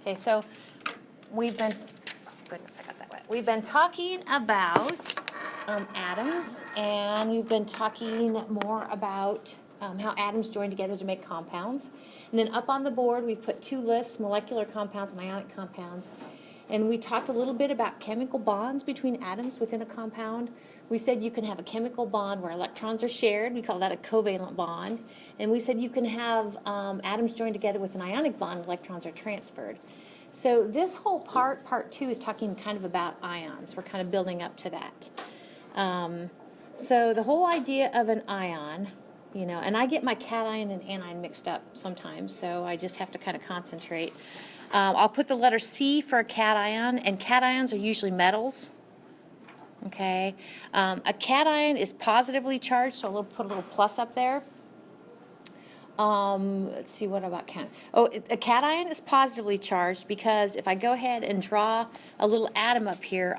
Okay, so we've been, goodness, I got that wet. We've been talking about atoms, and we've been talking more about how atoms join together to make compounds. And then up on the board, we've put two lists, molecular compounds and ionic compounds. And we talked a little bit about chemical bonds between atoms within a compound. We said you can have a chemical bond where electrons are shared. We call that a covalent bond. And we said you can have atoms joined together with an ionic bond, electrons are transferred. So this whole part two, is talking kind of about ions. We're kind of building up to that. So the whole idea of an ion, you know, and I get my cation and anion mixed up sometimes, so I just have to kind of concentrate. I'll put the letter C for a cation, and cations are usually metals. Okay, a cation is positively charged, so we'll put a little plus up there. Let's see, what about cation? Oh, a cation is positively charged because if I go ahead and draw a little atom up here,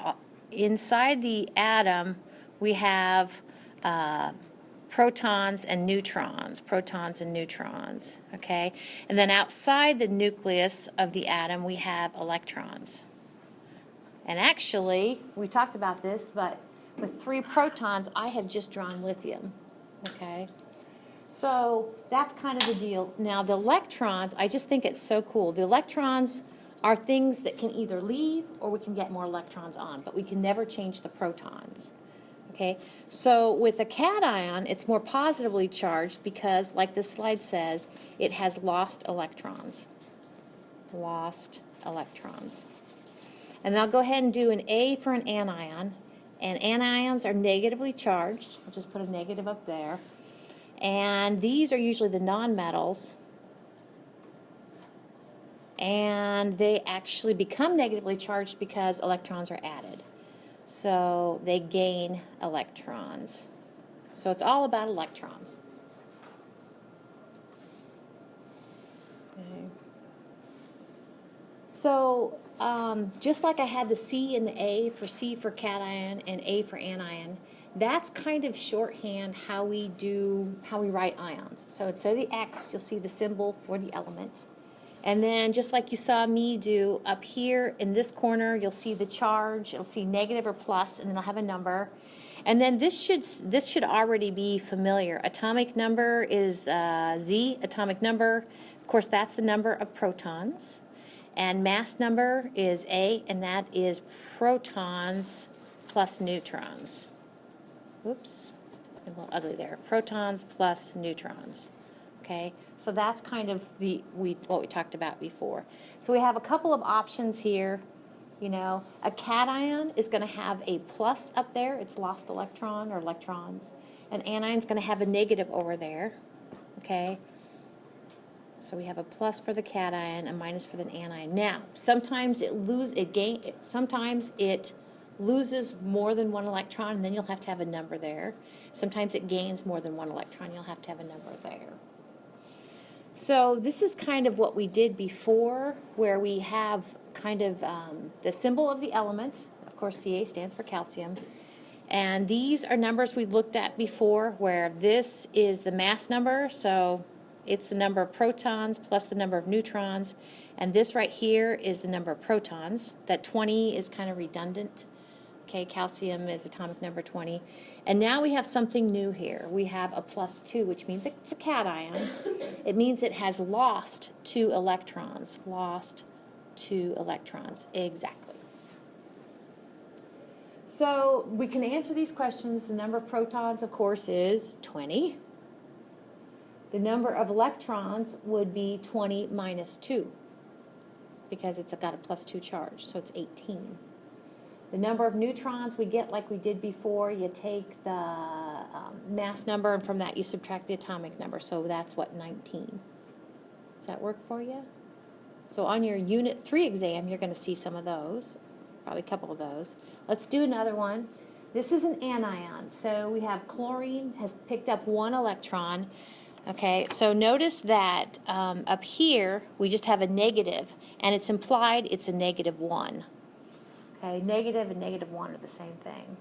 inside the atom we have protons and neutrons, okay? And then outside the nucleus of the atom, we have electrons. And actually, we talked about this, but with 3 protons, I have just drawn lithium, okay? So that's kind of the deal. Now, the electrons, I just think it's so cool. The electrons are things that can either leave or we can get more electrons on, but we can never change the protons. Okay, so with a cation, it's more positively charged because, like this slide says, it has lost electrons. Lost electrons. And I'll go ahead and do an A for an anion. And anions are negatively charged. I'll just put a negative up there. And these are usually the nonmetals. And they actually become negatively charged because electrons are added. So they gain electrons. So it's all about electrons. Okay. So just like I had the C and the A for C for cation and A for anion, that's kind of shorthand how we write ions. So instead of the X, you'll see the symbol for the element. And then just like you saw me do up here in this corner, you'll see the charge, you'll see negative or plus, and then I'll have a number. And then this should already be familiar. Atomic number is Z, atomic number. Of course, that's the number of protons. And mass number is A, and that is protons plus neutrons. Oops, it's a little ugly there. Protons plus neutrons. Okay, so that's kind of what we talked about before. So we have a couple of options here. You know, a cation is going to have a plus up there. It's lost electron or electrons. An anion is going to have a negative over there. Okay, so we have a plus for the cation, a minus for the anion. Now, sometimes it loses more than one electron, and then you'll have to have a number there. Sometimes it gains more than one electron. You'll have to have a number there. So this is kind of what we did before, where we have kind of the symbol of the element. Of course, Ca stands for calcium. And these are numbers we've looked at before, where this is the mass number, so it's the number of protons plus the number of neutrons. And this right here is the number of protons. That 20 is kind of redundant. Okay, calcium is atomic number 20. And now we have something new here. We have a plus 2, which means it's a cation. It means it has lost 2 electrons. Lost 2 electrons, exactly. So we can answer these questions. The number of protons, of course, is 20. The number of electrons would be 20 minus 2 because it's got a plus 2 charge, so it's 18. The number of neutrons we get, like we did before, you take the mass number, and from that you subtract the atomic number. So that's what, 19. Does that work for you? So on your Unit 3 exam, you're going to see some of those, probably a couple of those. Let's do another one. This is an anion. So we have chlorine has picked up 1 electron. Okay, so notice that up here we just have a negative, and it's implied it's a -1. Okay, negative and -1 are the same thing.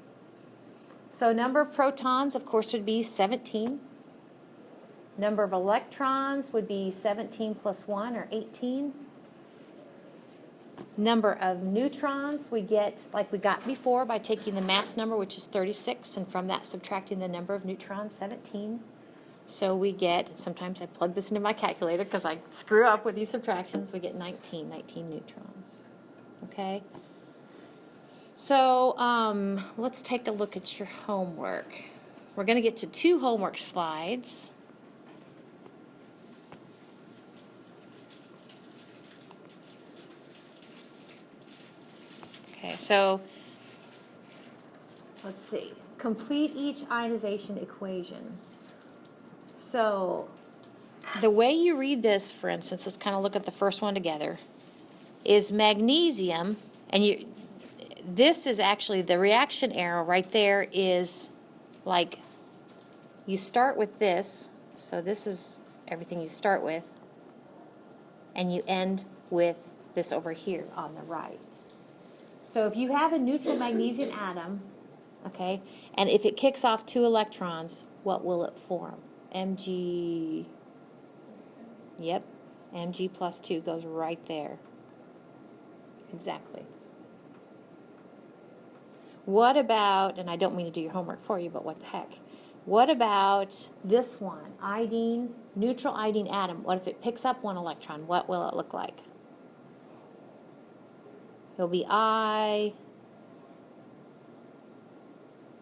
So number of protons, of course, would be 17. Number of electrons would be 17 plus 1, or 18. Number of neutrons we get, like we got before, by taking the mass number, which is 36, and from that subtracting the number of neutrons, 17. So we get, sometimes I plug this into my calculator because I screw up with these subtractions, we get 19 neutrons. Okay? So let's take a look at your homework. We're going to get to 2 homework slides. Okay, so let's see. Complete each ionization equation. So the way you read this, for instance, let's kind of look at the first one together, is magnesium, and this is actually the reaction arrow right there is like you start with this, so this is everything you start with, and you end with this over here on the right. So if you have a neutral magnesium atom, okay, and if it kicks off 2 electrons, what will it form? Mg, yep, Mg plus 2 goes right there. Exactly. What about, and I don't mean to do your homework for you, but what the heck? What about this one, iodine, neutral iodine atom? What if it picks up 1 electron? What will it look like? It'll be I.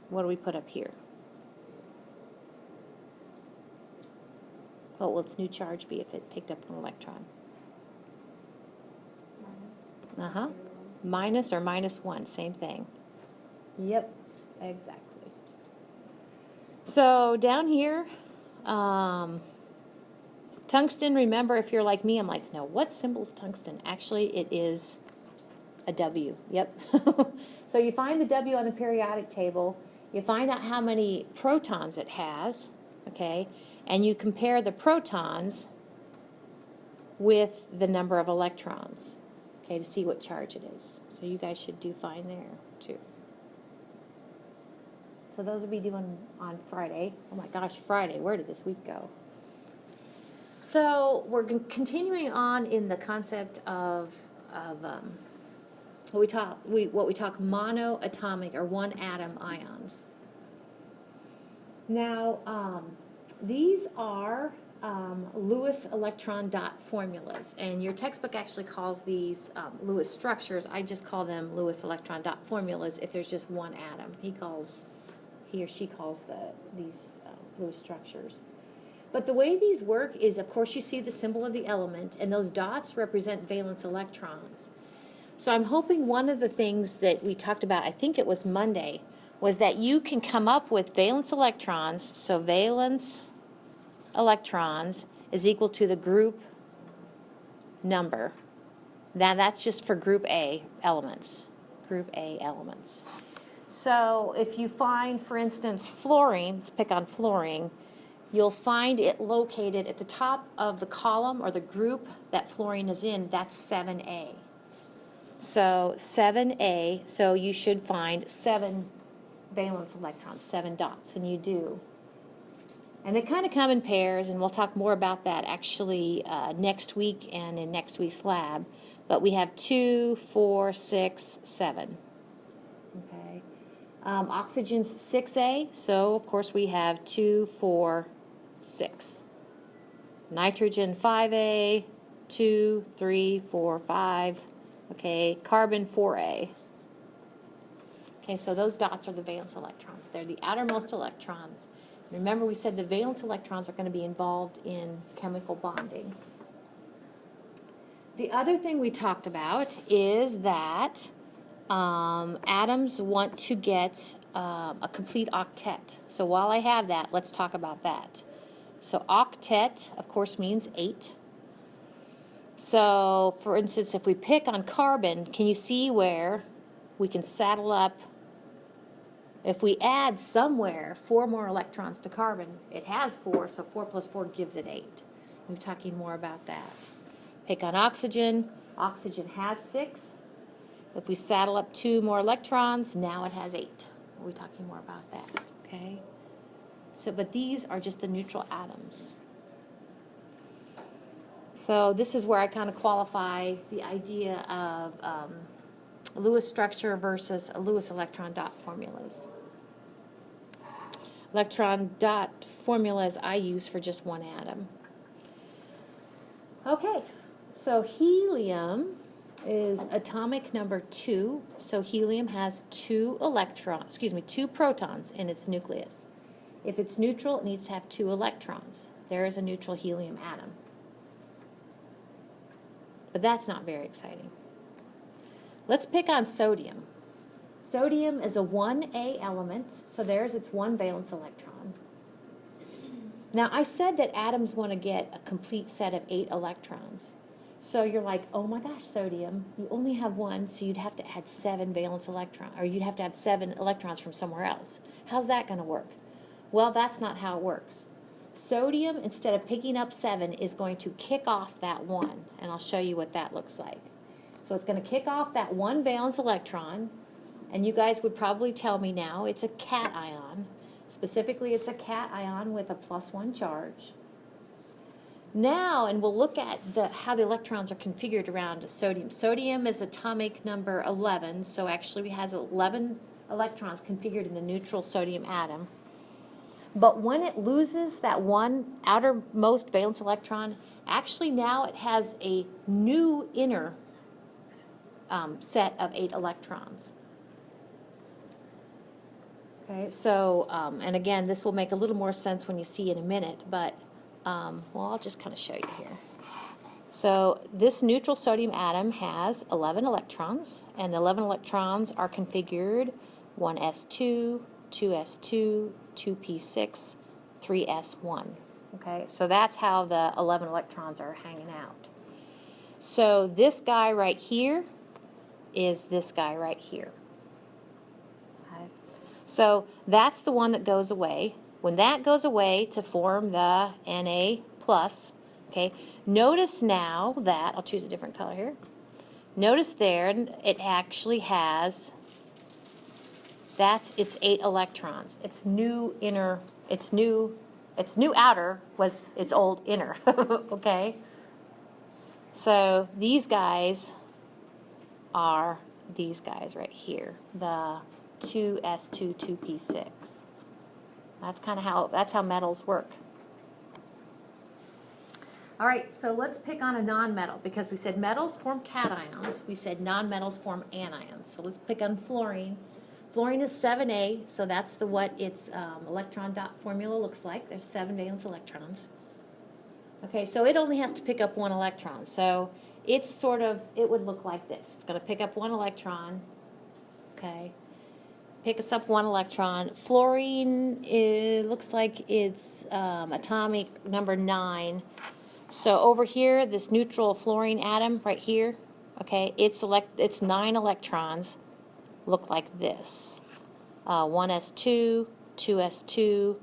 What do we put up here? What will its new charge be if it picked up 1 electron? Minus. Minus or -1, same thing. Yep, exactly. So down here, tungsten, remember, if you're like me, I'm like, no, what symbol is tungsten? Actually, it is a W. Yep. So you find the W on the periodic table. You find out how many protons it has, okay, and you compare the protons with the number of electrons, okay, to see what charge it is. So you guys should do fine there, too. So those will be due on Friday. Oh my gosh, Friday, where did this week go? So we're continuing on in the concept of what we talk monoatomic or 1 atom ions. Now, these are Lewis electron dot formulas, and your textbook actually calls these Lewis structures. I just call them Lewis electron dot formulas if there's just 1 atom. He or she calls these Lewis structures. But the way these work is, of course, you see the symbol of the element, and those dots represent valence electrons. So I'm hoping one of the things that we talked about, I think it was Monday, was that you can come up with valence electrons. So valence electrons is equal to the group number. Now that's just for group A elements. Group A elements. So if you find, for instance, fluorine, let's pick on fluorine, you'll find it located at the top of the column or the group that fluorine is in. That's 7A. So 7A, so you should find 7 valence electrons, 7 dots, and you do. And they kind of come in pairs, and we'll talk more about that actually next week and in next week's lab. But we have 2, 4, 6, 7. Okay. Oxygen's 6A, so of course we have 2, 4, 6. Nitrogen 5A, 2, 3, 4, 5. Okay, carbon 4A. Okay, so those dots are the valence electrons. They're the outermost electrons. Remember, we said the valence electrons are going to be involved in chemical bonding. The other thing we talked about is that atoms want to get a complete octet. So while I have that, let's talk about that. So octet, of course, means 8. So, for instance, if we pick on carbon, can you see where we can saddle up? If we add somewhere 4 more electrons to carbon, it has 4, so 4 plus 4 gives it 8. We're talking more about that. Pick on oxygen. Oxygen has 6. If we saddle up 2 more electrons, now it has 8. We'll be talking more about that, okay? So, but these are just the neutral atoms. So this is where I kind of qualify the idea of Lewis structure versus Lewis electron dot formulas. Electron dot formulas I use for just one atom. Okay, so helium is atomic number 2. So helium has two protons in its nucleus. If it's neutral, it needs to have 2 electrons. There is a neutral helium atom. But that's not very exciting. Let's pick on sodium. Sodium is a 1A element, so there's its 1 valence electron. Now, I said that atoms want to get a complete set of 8 electrons. So you're like, oh my gosh, sodium, you only have 1, so you'd have to add 7 valence electrons, or you'd have to have 7 electrons from somewhere else. How's that going to work? Well, that's not how it works. Sodium, instead of picking up 7, is going to kick off that 1, and I'll show you what that looks like. So it's going to kick off that 1 valence electron, and you guys would probably tell me now it's a cation. Specifically, it's a cation with a +1 charge. Now, and we'll look at how the electrons are configured around sodium. Sodium is atomic number 11, so actually it has 11 electrons configured in the neutral sodium atom. But when it loses that 1 outermost valence electron, actually now it has a new inner set of 8 electrons. Okay, so, and again, this will make a little more sense when you see in a minute, but, well, I'll just kind of show you here. So this neutral sodium atom has 11 electrons, and the 11 electrons are configured 1s2, 2s2, 2p6, 3s1. Okay, so that's how the 11 electrons are hanging out. So this guy right here is this guy right here. Okay. So that's the one that goes away. When that goes away to form the Na+, okay, notice now that, I'll choose a different color here. Notice there it actually has, that's its 8 electrons. Its new inner, its new outer was its old inner, okay? So these guys are these guys right here, the 2s2, 2p6. That's how metals work. All right, so let's pick on a nonmetal, because we said metals form cations, we said nonmetals form anions. So let's pick on fluorine. Fluorine is 7A, so that's what its electron dot formula looks like. There's 7 valence electrons. Okay, so it only has to pick up 1 electron. So it's sort of, it would look like this. It's going to pick up 1 electron. Okay, pick us up 1 electron. Fluorine, it looks like it's atomic number 9. So over here, this neutral fluorine atom right here, okay, its 9 electrons look like this. 1s2, 2s2,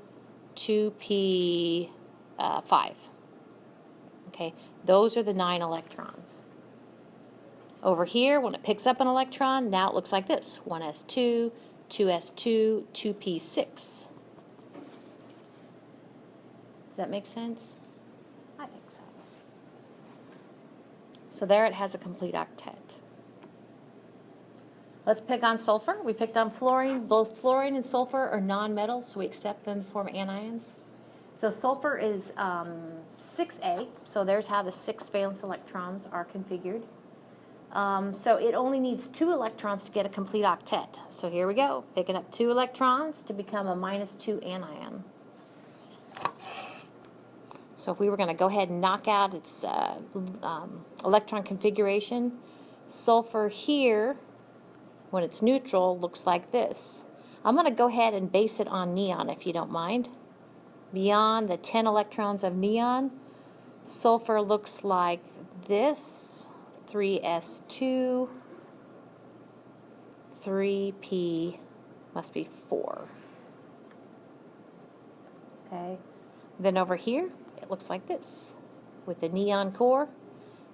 2p5. Okay, those are the 9 electrons. Over here, when it picks up an electron, now it looks like this. 1s2, 2s2, 2p6. Does that make sense? I think so. So there it has a complete octet. Let's pick on sulfur. We picked on fluorine. Both fluorine and sulfur are nonmetals, so we expect them to form anions. So sulfur is 6A, so there's how the 6 valence electrons are configured. So it only needs 2 electrons to get a complete octet. So here we go, picking up 2 electrons to become a -2 anion. So if we were going to go ahead and knock out its electron configuration, sulfur here, when it's neutral, looks like this. I'm going to go ahead and base it on neon if you don't mind. Beyond the 10 electrons of neon, sulfur looks like this, 3s2, 3p, must be 4. Okay, then over here, it looks like this, with the neon core,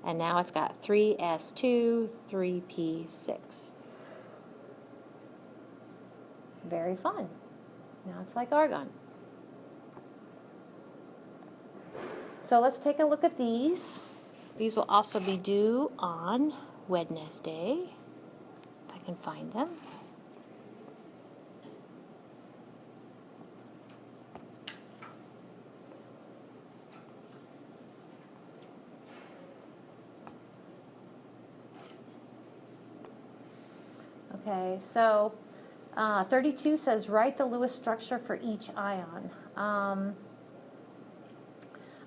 and now it's got 3s2, 3p6. Very fun. Now it's like argon. So let's take a look at these. These will also be due on Wednesday, if I can find them. Okay, so 32 says write the Lewis structure for each ion. I'm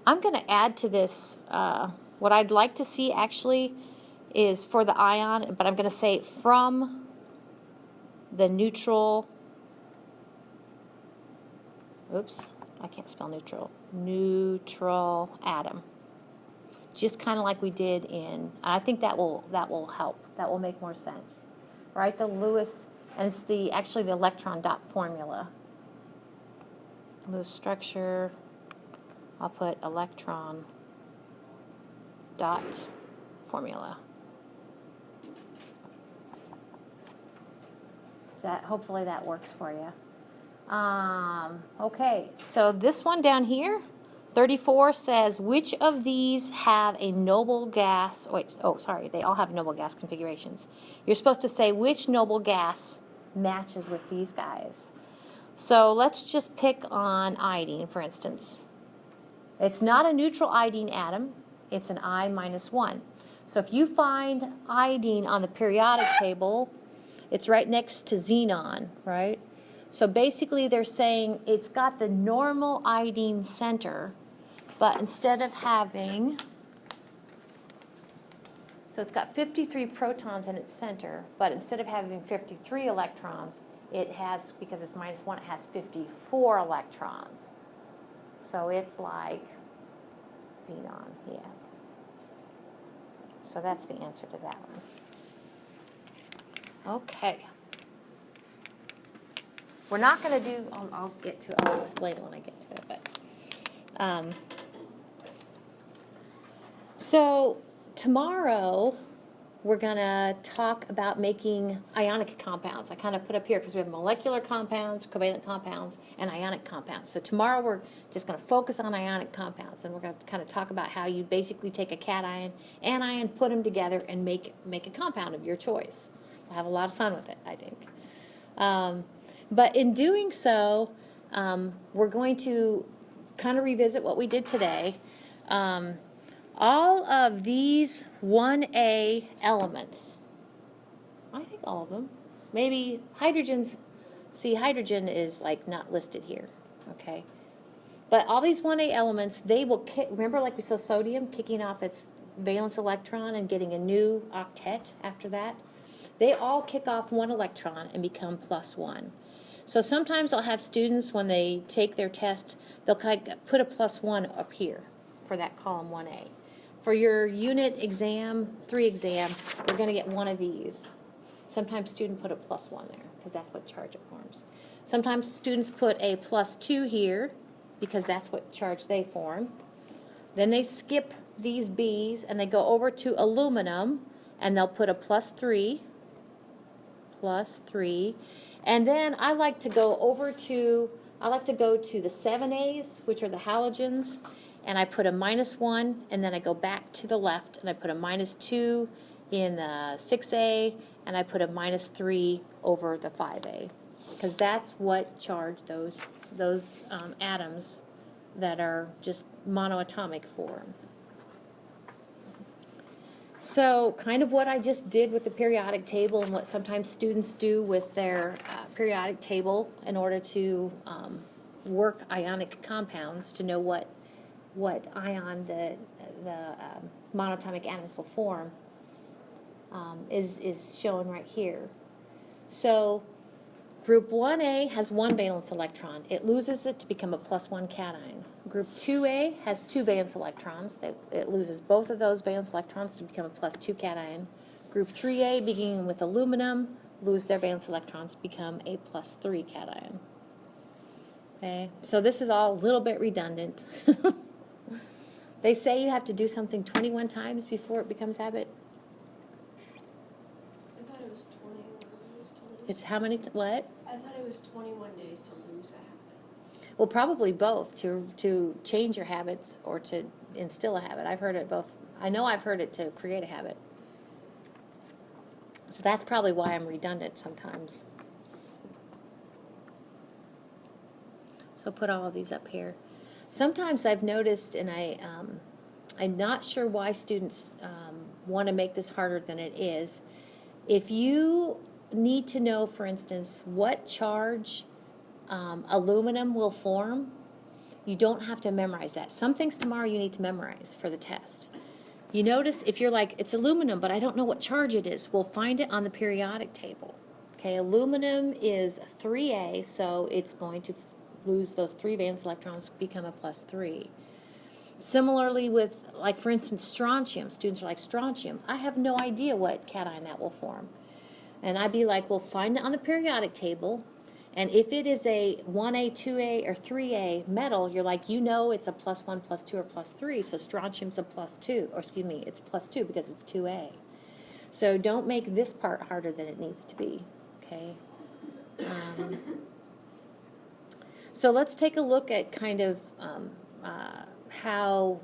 going to add to this, what I'd like to see actually is for the ion, but I'm going to say from the neutral, oops, I can't spell neutral, neutral atom. Just kind of like we did in, I think that will help. That will make more sense. Right, the Lewis, and it's actually the electron dot formula. Lewis structure, I'll put electron dot formula. Hopefully that works for you. Okay, so this one down here, 34 says, which of these have a noble gas, they all have noble gas configurations. You're supposed to say which noble gas matches with these guys. So let's just pick on iodine, for instance. It's not a neutral iodine atom, it's an I-1. So if you find iodine on the periodic table, it's right next to xenon, right? So basically they're saying it's got the normal iodine center, but instead of having, so it's got 53 protons in its center, but instead of having 53 electrons, it has, because it's -1, it has 54 electrons. So it's like xenon, yeah. So that's the answer to that one. Okay. We're not going to do, I'll get to it, I'll explain it when I get to it, but so tomorrow we're going to talk about making ionic compounds. I kind of put up here because we have molecular compounds, covalent compounds, and ionic compounds. So tomorrow we're just going to focus on ionic compounds, and we're going to kind of talk about how you basically take a cation, anion, put them together, and make a compound of your choice. We'll have a lot of fun with it, I think. But in doing so, we're going to kind of revisit what we did today. All of these 1A elements, I think all of them, maybe hydrogen's, see, hydrogen is like not listed here, okay? But all these 1A elements, they will kick, remember like we saw sodium kicking off its valence electron and getting a new octet after that? They all kick off one electron and become +1. So sometimes I'll have students, when they take their test, they'll put a +1 up here for that column 1A. For your unit exam, 3 exam, you're going to get one of these. Sometimes students put a +1 there because that's what charge it forms. Sometimes students put a +2 here because that's what charge they form. Then they skip these B's and they go over to aluminum and they'll put a +3. And then I like to go to the 7A's, which are the halogens, and I put a -1, and then I go back to the left, and I put a -2 in the 6A, and I put a -3 over the 5A, because that's what charge those atoms that are just monoatomic form. So kind of what I just did with the periodic table and what sometimes students do with their periodic table in order to work ionic compounds to know what ion the monatomic atoms will form is shown right here. So group 1A has 1 valence electron. It loses it to become a +1 cation. Group 2A has 2 valence electrons. It loses both of those valence electrons to become a +2 cation. Group 3A, beginning with aluminum, lose their valence electrons, become a +3 cation. Okay, so this is all a little bit redundant. They say you have to do something 21 times before it becomes habit. I thought it was 21 days to lose. It's how many, what? I thought it was 21 days to lose a habit. Well, probably both, to change your habits or to instill a habit. I've heard it both I know I've heard it to create a habit. So that's probably why I'm redundant sometimes. So put all of these up here. Sometimes I've noticed, and I'm not sure why students want to make this harder than it is. If you need to know, for instance, what charge aluminum will form, you don't have to memorize that. Some things tomorrow you need to memorize for the test. You notice if you're like, it's aluminum, but I don't know what charge it is, we'll find it on the periodic table. Okay, aluminum is 3A, so it's going to lose those 3 valence electrons, become a +3. Similarly with, like for instance, strontium. Students are like, strontium, I have no idea what cation that will form. And I'd be like, well, find it on the periodic table, and if it is a 1A, 2A, or 3A metal, you're like, you know it's a +1, +2, or +3, so strontium's a +2, or excuse me, it's +2 because it's 2A. So don't make this part harder than it needs to be, okay? So let's take a look at kind of how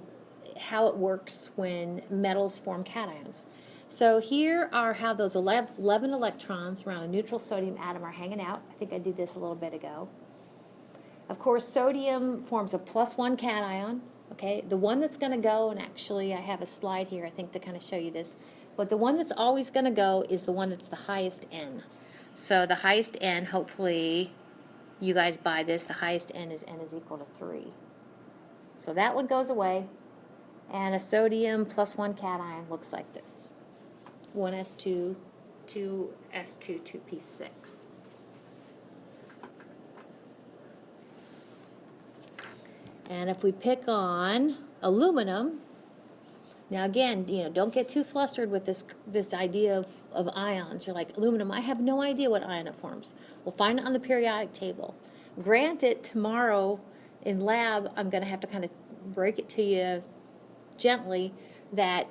it works when metals form cations. So here are how those 11 electrons around a neutral sodium atom are hanging out. I think I did this a little bit ago. Of course, sodium forms a +1 cation. Okay, the one that's going to go, and actually I have a slide here I think to kind of show you this, but the one that's always going to go is the one that's the highest N. So the highest N, hopefully you guys buy this, the highest N is equal to 3. So that one goes away, and a sodium +1 cation looks like this. 1s2, 2s2, 2p6. And if we pick on aluminum, now again, you know, don't get too flustered with this idea of ions. You're like, aluminum, I have no idea what ion it forms. We'll find it on the periodic table. Granted, tomorrow in lab, I'm going to have to kind of break it to you gently that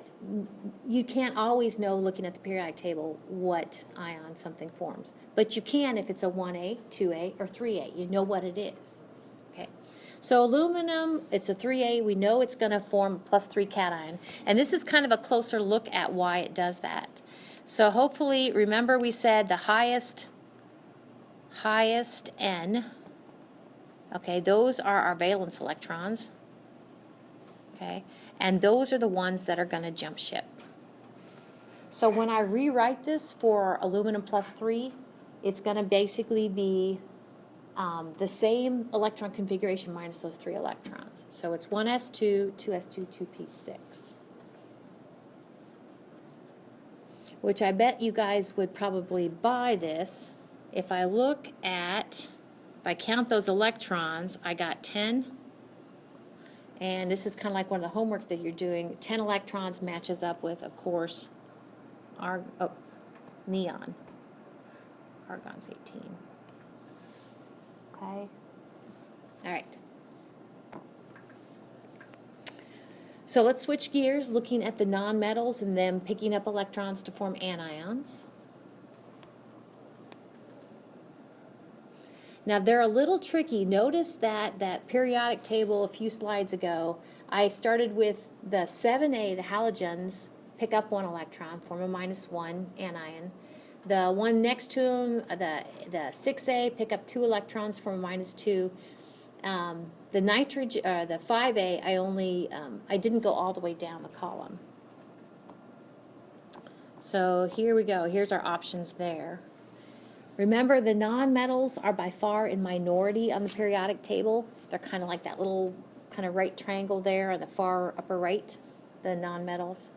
you can't always know, looking at the periodic table, what ion something forms. But you can if it's a 1A, 2A, or 3A. You know what it is. Okay. So aluminum, it's a 3A. We know it's going to form a +3 cation. And this is kind of a closer look at why it does that. So hopefully, remember we said the highest N, okay, those are our valence electrons. Okay, and those are the ones that are going to jump ship. So when I rewrite this for aluminum +3, it's going to basically be the same electron configuration minus those 3 electrons. So it's 1s2, 2s2, 2p6. Which I bet you guys would probably buy this. If I look at, if I count those electrons, I got 10. And this is kind of like one of the homework that you're doing. 10 electrons matches up with, of course, neon. Argon's 18. Okay. All right. So let's switch gears, looking at the nonmetals and them picking up electrons to form anions. Now they're a little tricky. Notice that periodic table a few slides ago, I started with the 7A, the halogens, pick up 1 electron, form a -1 anion. The one next to them, the 6A, pick up 2 electrons, form a -2. The nitrogen, the 5A, I didn't go all the way down the column. So here we go. Here's our options there. Remember, the nonmetals are by far in minority on the periodic table. They're kind of like that little kind of right triangle there on the far upper right, the nonmetals.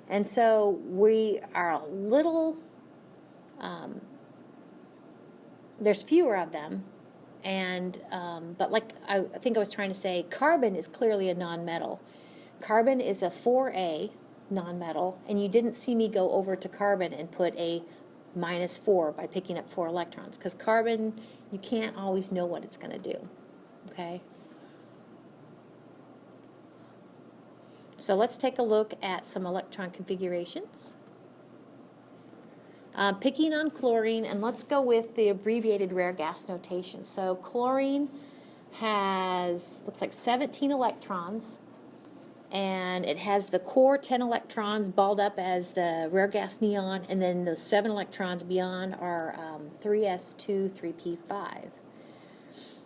And so we are a little, there's fewer of them. And but like I think I was trying to say, carbon is clearly a nonmetal. Carbon is a 4A nonmetal, and you didn't see me go over to carbon and put a -4 by picking up 4 electrons, because carbon, you can't always know what it's going to do. Okay? So let's take a look at some electron configurations. Picking on chlorine, and let's go with the abbreviated rare gas notation. So chlorine has, looks like 17 electrons, and it has the core 10 electrons balled up as the rare gas neon, and then those 7 electrons beyond are 3s2, 3p5.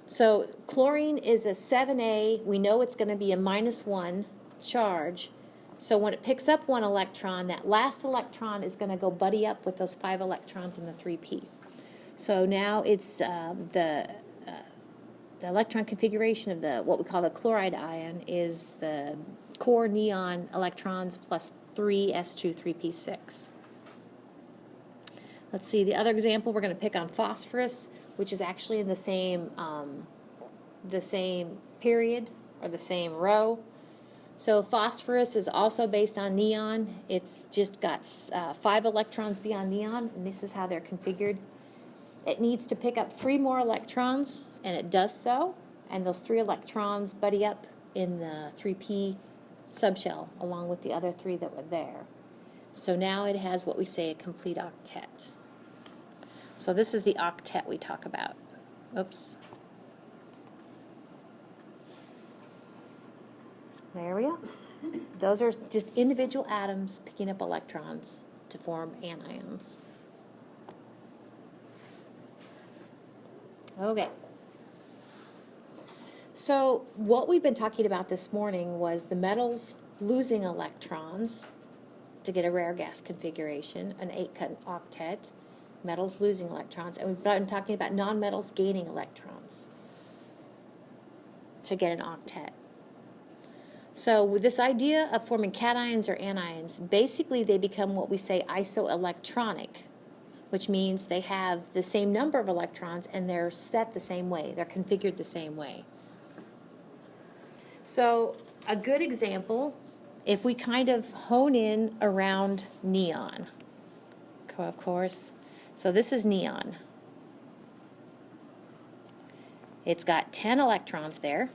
So chlorine is a 7a. We know it's going to be a -1 charge. So when it picks up 1 electron, that last electron is going to go buddy up with those 5 electrons in the 3p. So now it's the electron configuration of the what we call the chloride ion is the core neon electrons plus 3s2, 3p6. Let's see, the other example we're going to pick on phosphorus, which is actually in the same period or the same row. So phosphorus is also based on neon. It's just got 5 electrons beyond neon, and this is how they're configured. It needs to pick up 3 more electrons, and it does so, and those 3 electrons buddy up in the 3p subshell along with the other 3 that were there. So now it has what we say a complete octet. So this is the octet we talk about. Oops. There we go. Those are just individual atoms picking up electrons to form anions. Okay. So what we've been talking about this morning was the metals losing electrons to get a rare gas configuration, an 8-octet, metals losing electrons, and we've been talking about nonmetals gaining electrons to get an octet. So with this idea of forming cations or anions, basically they become what we say isoelectronic, which means they have the same number of electrons and they're set the same way, they're configured the same way. So a good example, if we kind of hone in around neon, of course, so this is neon. It's got 10 electrons there.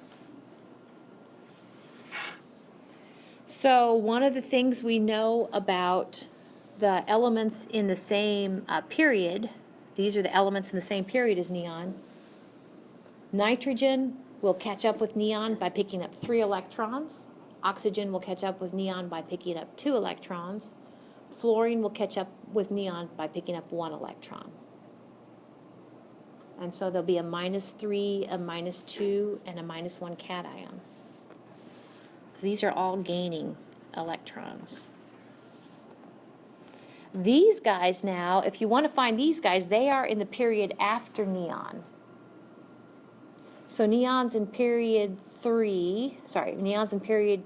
So one of the things we know about the elements in the same period, these are the elements in the same period as neon. Nitrogen will catch up with neon by picking up 3 electrons. Oxygen will catch up with neon by picking up 2 electrons. Fluorine will catch up with neon by picking up 1 electron. And so there'll be a -3, a -2, and a -1 cation. So these are all gaining electrons. These guys now, if you want to find these guys, they are in the period after neon. So neon's in period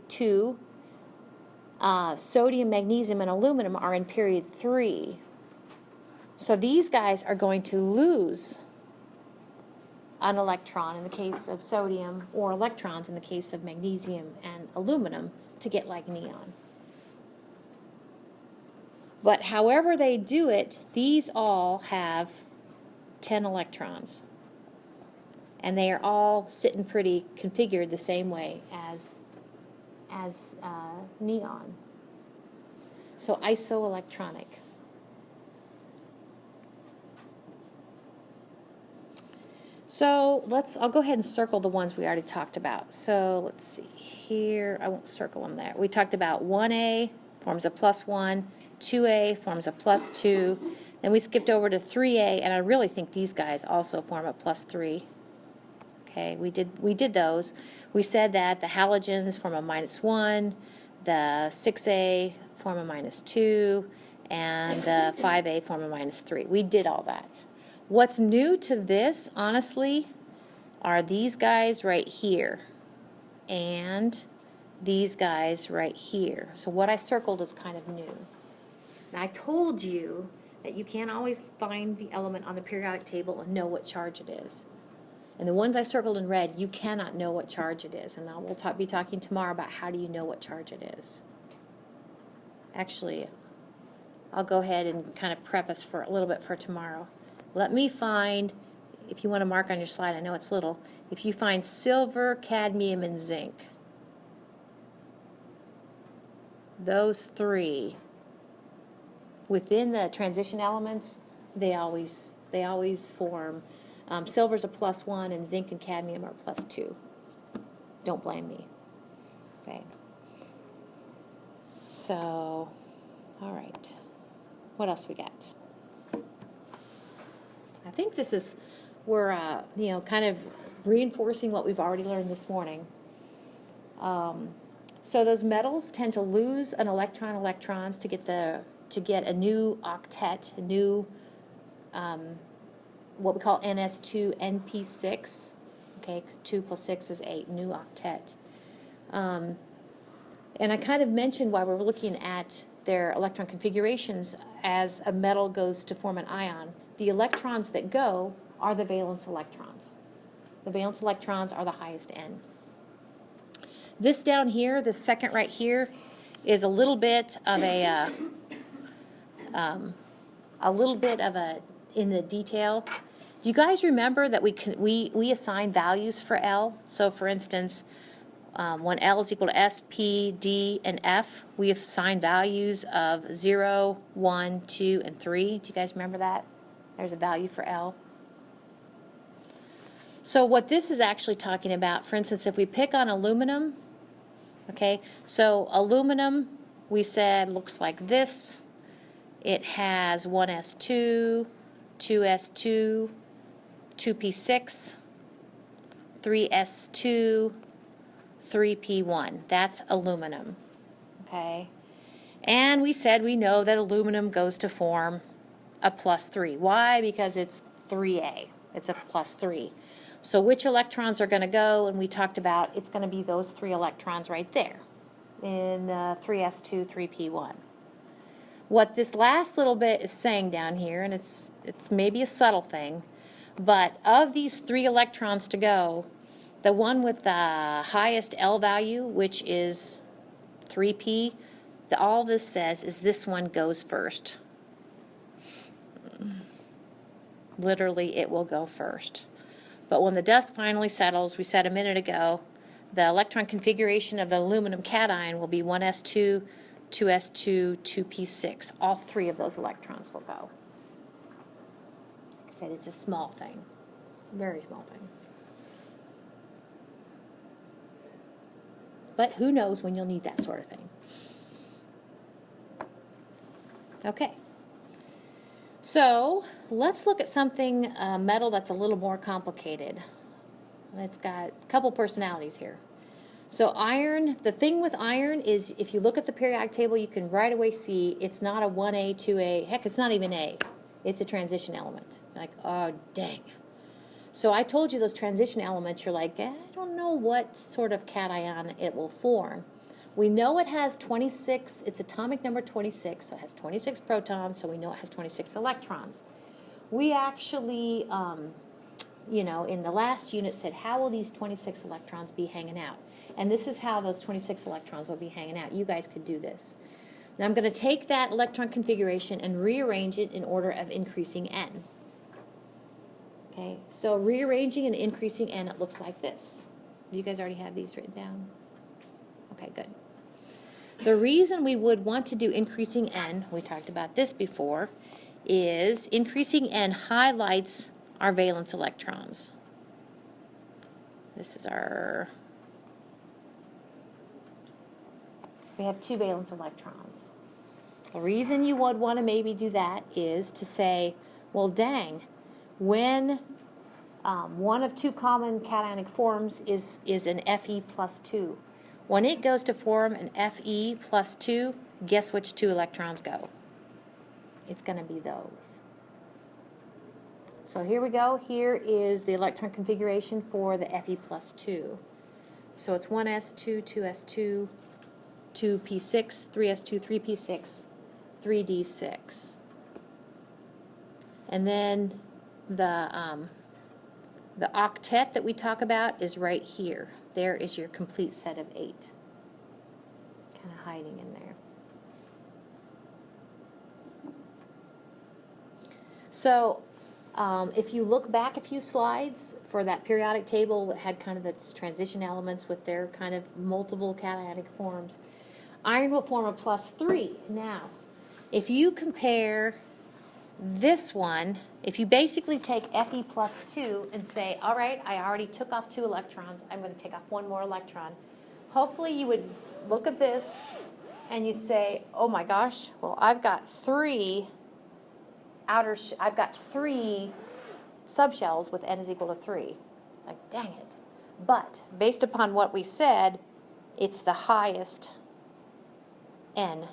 2. Sodium, magnesium, and aluminum are in period 3. So these guys are going to lose an electron in the case of sodium, or electrons in the case of magnesium and aluminum, to get like neon. But however they do it, these all have 10 electrons. And they are all sitting pretty configured the same way as neon. So isoelectronic. So I'll go ahead and circle the ones we already talked about. So let's see here, I won't circle them there. We talked about 1A forms a +1, 2A forms a +2, then we skipped over to 3A, and I really think these guys also form a +3. Okay, we did those. We said that the halogens form a -1, the 6A form a -2, and the 5A form a -3. We did all that. What's new to this, honestly, are these guys right here and these guys right here. So what I circled is kind of new. And I told you that you can't always find the element on the periodic table and know what charge it is. And the ones I circled in red, you cannot know what charge it is. And we'll be talking tomorrow about how do you know what charge it is. Actually, I'll go ahead and kind of prep us for a little bit for tomorrow. Let me find, if you want to mark on your slide, I know it's little, if you find silver, cadmium, and zinc, those 3, within the transition elements, they always form, silver's a +1 and zinc and cadmium are +2. Don't blame me. Okay. So, all right. What else we got? I think this is, we're, you know, kind of reinforcing what we've already learned this morning. So those metals tend to lose an electrons to get a new octet, a new what we call NS2 NP6. Okay, 2 plus 6 is 8, new octet. And I kind of mentioned why we're looking at their electron configurations as a metal goes to form an ion. The electrons that go are the valence electrons. The valence electrons are the highest N. This down here, this second right here, is a little bit of a in the detail. Do you guys remember that we assign values for L? So for instance, when L is equal to S, P, D, and F, we assign values of 0, 1, 2, and 3. Do you guys remember that? There's a value for L. So what this is actually talking about, for instance, if we pick on aluminum, okay, so aluminum, we said, looks like this. It has 1s2, 2s2, 2p6, 3s2, 3p1. That's aluminum, okay? And we said we know that aluminum goes to form a +3. Why? Because it's 3a. It's a +3. So which electrons are going to go? And we talked about it's going to be those 3 electrons right there in 3s2, 3p1. What this last little bit is saying down here, and it's maybe a subtle thing, but of these 3 electrons to go, the one with the highest L value, which is 3p, all this says is this one goes first. Literally, it will go first. But when the dust finally settles, we said a minute ago, the electron configuration of the aluminum cation will be 1s2, 2s2, 2p6. All 3 of those electrons will go. Like I said, it's a small thing, very small thing. But who knows when you'll need that sort of thing. Okay. So let's look at something, metal that's a little more complicated. It's got a couple personalities here. So iron, the thing with iron is if you look at the periodic table, you can right away see it's not a 1A, 2A, heck, it's not even A. It's a transition element. Like, oh, dang. So I told you those transition elements, you're like, I don't know what sort of cation it will form. We know it has 26, it's atomic number 26, so it has 26 protons, so we know it has 26 electrons. We actually, you know, in the last unit said, how will these 26 electrons be hanging out? And this is how those 26 electrons will be hanging out. You guys could do this. Now I'm going to take that electron configuration and rearrange it in order of increasing N. Okay, so rearranging and increasing N, it looks like this. You guys already have these written down? Okay, good. The reason we would want to do increasing N, we talked about this before, is increasing N highlights our valence electrons. This is our, we have 2 valence electrons. The reason you would want to maybe do that is to say, well, dang, when one of 2 common cationic forms is an Fe plus 2. When it goes to form an Fe plus 2, guess which 2 electrons go? It's going to be those. So here we go. Here is the electron configuration for the Fe plus 2. So it's 1s2, 2s2, 2p6, 3s2, 3p6, 3d6. And then the octet that we talk about is right here. There is your complete set of 8. Kind of hiding in there. So if you look back a few slides for that periodic table that had kind of the transition elements with their kind of multiple cationic forms, iron will form a +3. Now, if you compare this one, if you basically take Fe plus 2 and say, all right, I already took off 2 electrons, I'm going to take off 1 more electron, hopefully you would look at this and you say, oh my gosh, well, I've got three subshells with n is equal to 3. Like, dang it. But based upon what we said, it's the highest n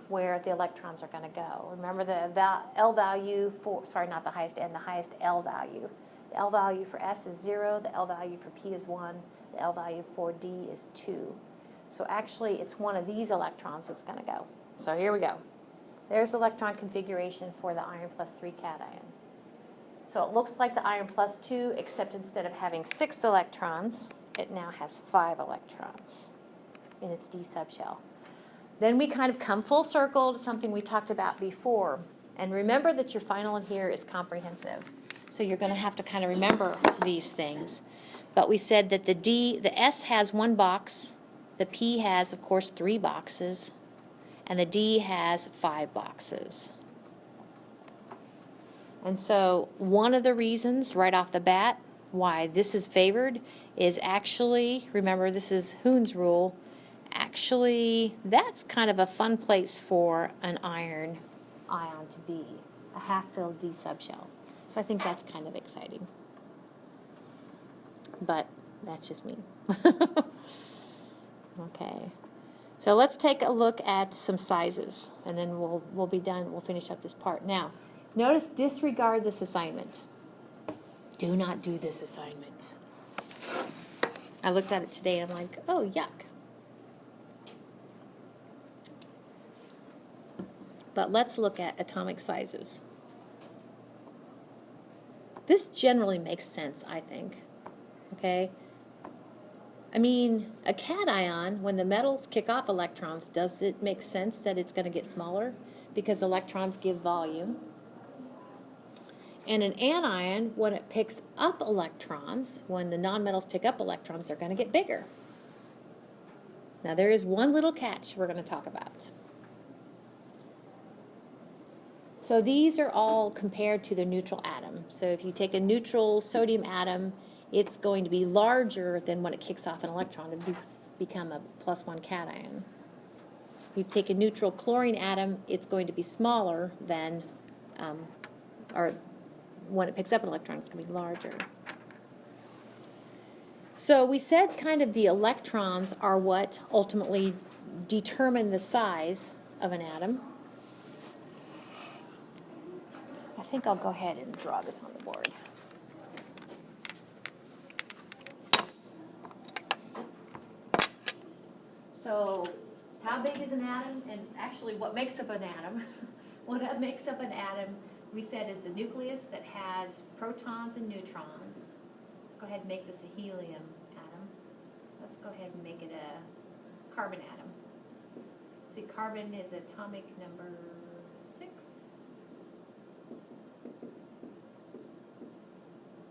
where the electrons are going to go. Remember the L value for, sorry, not the highest n, the highest L value. The L value for S is 0, the L value for P is 1, the L value for D is 2. So actually, it's one of these electrons that's going to go. So here we go. There's the electron configuration for the iron plus 3 cation. So it looks like the iron plus 2, except instead of having 6 electrons, it now has 5 electrons in its D subshell. Then we kind of come full circle to something we talked about before. And remember that your final in here is comprehensive. So you're going to have to kind of remember these things. But we said that the S has 1 box, the P has, of course, 3 boxes, and the D has 5 boxes. And so one of the reasons right off the bat why this is favored is actually, remember this is Hoon's rule, actually that's kind of a fun place for an iron ion to be, a half-filled D subshell. So I think that's kind of exciting. But that's just me. Okay. So let's take a look at some sizes, and then we'll be done. We'll finish up this part. Now, notice disregard this assignment. Do not do this assignment. I looked at it today and I'm like, oh, yuck. But let's look at atomic sizes. This generally makes sense, I think. Okay? I mean, a cation, when the metals kick off electrons, does it make sense that it's going to get smaller? Because electrons give volume. And an anion, when it picks up electrons, when the nonmetals pick up electrons, they're going to get bigger. Now, there is one little catch we're going to talk about. So these are all compared to the neutral atom. So if you take a neutral sodium atom, it's going to be larger than when it kicks off an electron to become a +1 cation. If you take a neutral chlorine atom, it's going to be smaller than, or when it picks up an electron, it's going to be larger. So we said kind of the electrons are what ultimately determine the size of an atom. I think I'll go ahead and draw this on the board. So how big is an atom? And actually what makes up an atom, what makes up an atom, we said is the nucleus that has protons and neutrons. Let's go ahead and make this a helium atom. Let's go ahead and make it a carbon atom. See, carbon is atomic number 6.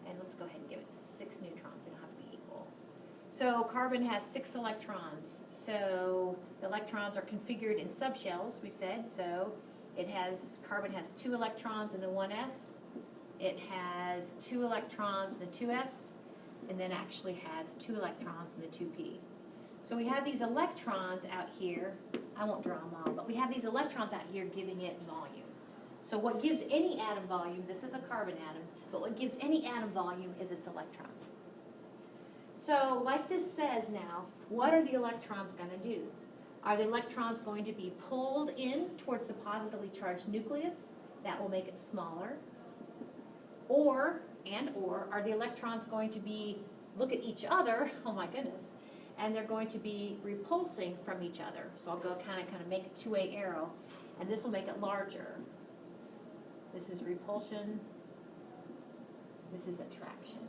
And let's go ahead and give it 6 neutrons. They don't have to be equal. So carbon has 6 electrons. So the electrons are configured in subshells, we said. So carbon has 2 electrons in the 1s. It has 2 electrons in the 2s. And then actually has 2 electrons in the 2p. So we have these electrons out here. I won't draw them all, but we have these electrons out here giving it volume. So what gives any atom volume, this is a carbon atom, but what gives any atom volume is its electrons. So like this says now, what are the electrons going to do? Are the electrons going to be pulled in towards the positively charged nucleus? That will make it smaller. Or are the electrons going to be, look at each other, oh my goodness, and they're going to be repulsing from each other. So I'll go kind of make a two-way arrow, and this will make it larger. This is repulsion. This is attraction.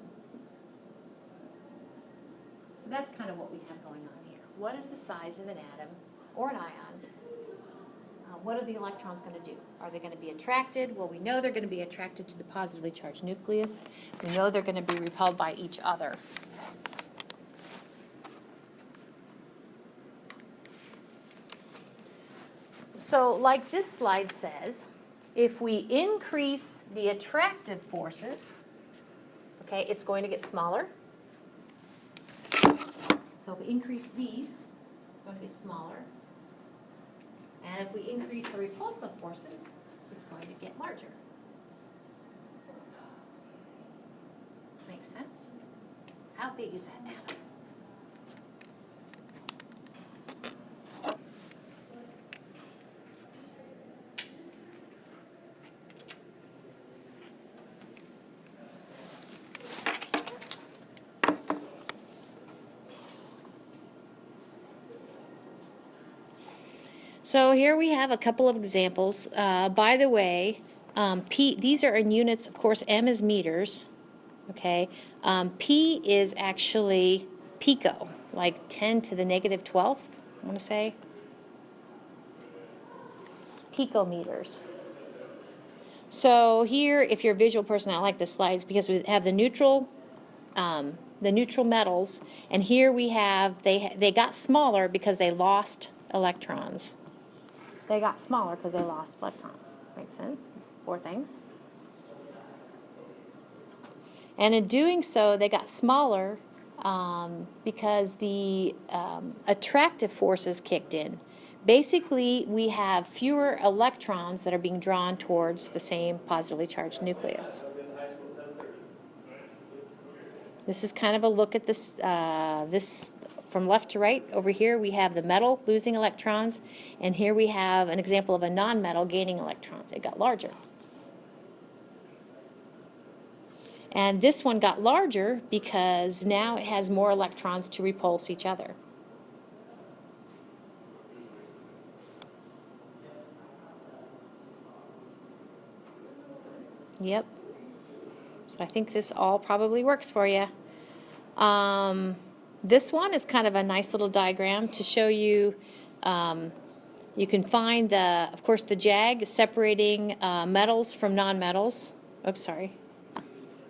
So that's kind of what we have going on here. What is the size of an atom or an ion? What are the electrons going to do? Are they going to be attracted? Well, we know they're going to be attracted to the positively charged nucleus. We know they're going to be repelled by each other. So like this slide says, if we increase the attractive forces, okay, it's going to get smaller. So if we increase these, it's going to get smaller. And if we increase the repulsive forces, it's going to get larger. Makes sense? How big is that atom? So here we have a couple of examples. By the way, these are in units, of course, M is meters, okay? P is actually pico, like 10 to the negative 12th, I want to say. Picometers. So here, if you're a visual person, I like the slides because we have the neutral metals, and here we have, they got smaller because they lost electrons. They got smaller because they lost electrons. Makes sense? 4 things. And in doing so, they got smaller because the attractive forces kicked in. Basically, we have fewer electrons that are being drawn towards the same positively charged nucleus. This is kind of a look at this, from left to right. Over here we have the metal losing electrons, and here we have an example of a non-metal gaining electrons. It got larger. And this one got larger because now it has more electrons to repulse each other. Yep. So I think this all probably works for you. This one is kind of a nice little diagram to show you. You can find of course, the jag separating metals from non-metals. Oops, sorry.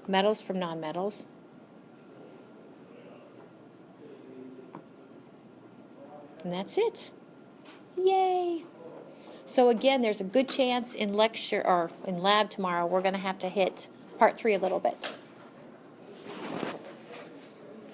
Metals from non-metals. And that's it. Yay! So again, there's a good chance in lecture or in lab tomorrow we're going to have to hit part 3 a little bit.